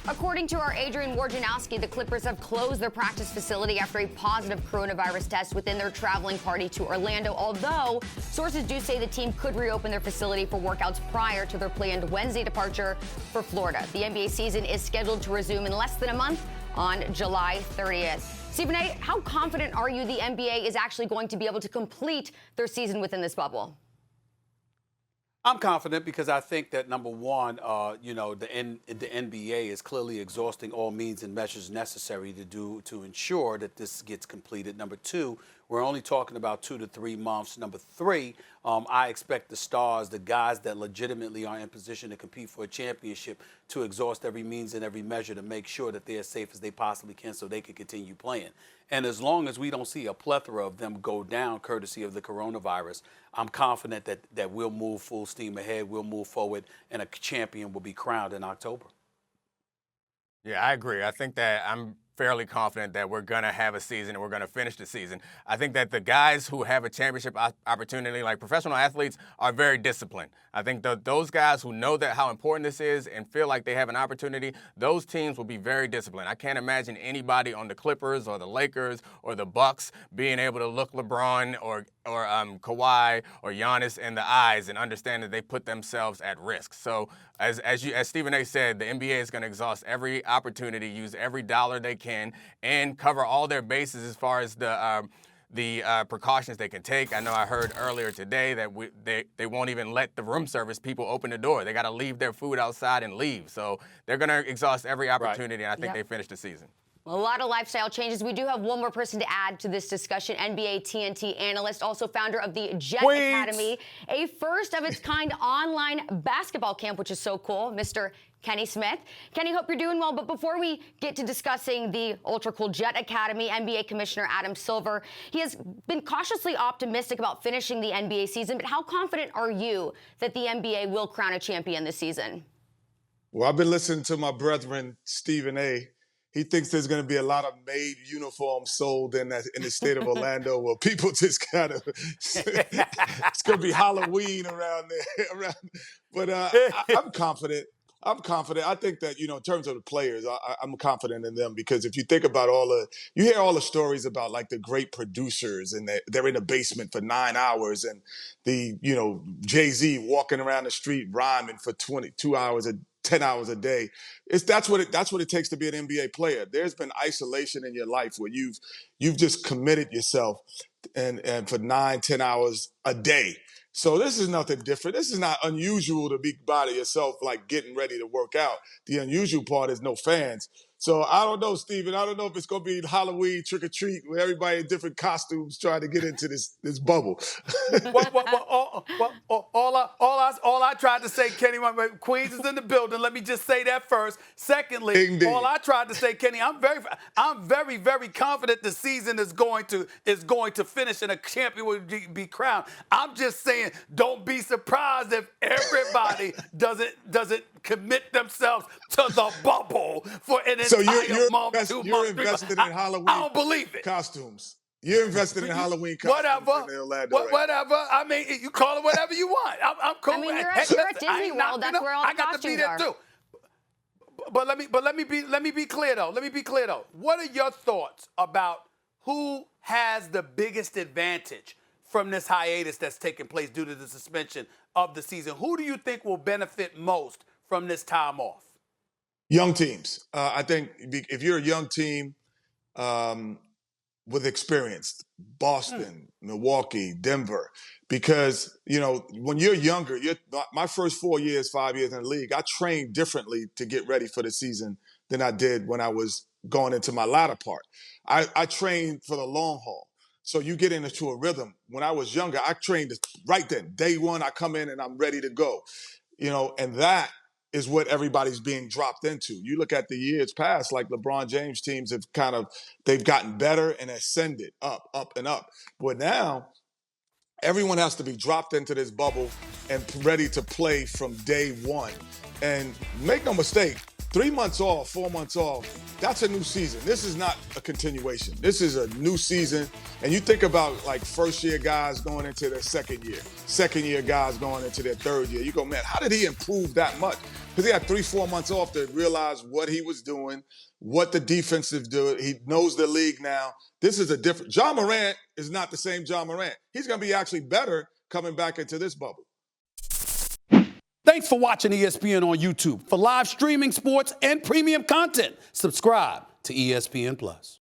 According to our Adrian Wojnarowski, the Clippers have closed their practice facility after a positive coronavirus test within their traveling party to Orlando, although sources do say the team could reopen their facility for workouts prior to their planned Wednesday departure for Florida. The NBA season is scheduled to resume in less than a month on July 30th. Stephen A., how confident are you the NBA is actually going to be able to complete their season within this bubble? I'm confident because I think that, number one, the NBA is clearly exhausting all means and measures necessary to ensure that this gets completed. Number two, we're only talking about 2 to 3 months. Number three, I expect the stars, the guys that legitimately are in position to compete for a championship, to exhaust every means and every measure to make sure that they're as safe as they possibly can so they can continue playing. And as long as we don't see a plethora of them go down courtesy of the coronavirus, I'm confident that we'll move full steam ahead, we'll move forward, and a champion will be crowned in October. Yeah, I agree. I think that I'm fairly confident that we're going to have a season and we're going to finish the season. I think that the guys who have a championship opportunity, like professional athletes, are very disciplined. I think those guys who know that how important this is and feel like they have an opportunity, those teams will be very disciplined. I can't imagine anybody on the Clippers or the Lakers or the Bucks being able to look LeBron or Kawhi or Giannis in the eyes and understand that they put themselves at risk. So as Stephen A. said, the NBA is going to exhaust every opportunity, use every dollar they can, and cover all their bases as far as the precautions they can take. I know I heard earlier today that they won't even let the room service people open the door. They got to leave their food outside and leave. So they're going to exhaust every opportunity, and I think they finished the season. A lot of lifestyle changes. We do have one more person to add to this discussion. NBA TNT analyst, also founder of the Jet Academy, a first-of-its-kind online basketball camp, which is so cool, Mr. Kenny Smith. Kenny, hope you're doing well. But before we get to discussing the ultra-cool Jet Academy, NBA Commissioner Adam Silver, he has been cautiously optimistic about finishing the NBA season. But how confident are you that the NBA will crown a champion this season? Well, I've been listening to my brethren, Stephen A. He thinks there's going to be a lot of made uniforms sold in the state of Orlando where people just kind of, it's going to be Halloween around there. But I'm confident. I think that, in terms of the players, I'm confident in them because if you think about you hear all the stories about like the great producers and they're in the basement for 9 hours and Jay-Z walking around the street rhyming for 22 hours 10 hours a day. That's what it takes to be an NBA player. There's been isolation in your life where you've just committed yourself and for 9-10 hours a day. So this is nothing different. This is not unusual to be by yourself, like getting ready to work out. The unusual part is no fans. So I don't know, Steven. I don't know if it's going to be Halloween trick-or-treat with everybody in different costumes trying to get into this bubble. All I tried to say, Kenny, Queens is in the building. Let me just say that first. Secondly, Indeed. All I tried to say, Kenny, I'm very, very confident the season is going to finish and a champion will be crowned. I'm just saying, don't be surprised if everybody doesn't commit themselves to the bubble for an entire month, 2 months. You're invested in Halloween. I don't believe it. Costumes. You're invested in Halloween costumes. Whatever. In Orlando, whatever. I mean, you call it whatever you want. I'm cool. I mean, you're at Disney World. That's where all the costumes are. Too. But let me be clear though. What are your thoughts about who has the biggest advantage from this hiatus that's taking place due to the suspension of the season? Who do you think will benefit most from this time off? Young teams. I think if you're a young team with experience, Boston, Milwaukee, Denver, because, when you're younger, my first 5 years in the league, I trained differently to get ready for the season than I did when I was going into my latter part. I trained for the long haul. So you get into a rhythm. When I was younger, I trained right then. Day one, I come in and I'm ready to go. And that is what everybody's being dropped into. You look at the years past, like LeBron James teams they've gotten better and ascended up and up. But now everyone has to be dropped into this bubble and ready to play from day one. And make no mistake, 3 months off, 4 months off, that's a new season. This is not a continuation. This is a new season. And you think about like first-year guys going into their second year guys going into their third year. You go, man, how did he improve that much? because he had 3-4 months off to realize what he was doing, what the defensive do. He knows the league now. This is a different. John Morant is not the same John Morant. He's going to be actually better coming back into this bubble. Thanks for watching ESPN on YouTube. For live streaming sports and premium content, subscribe to ESPN+.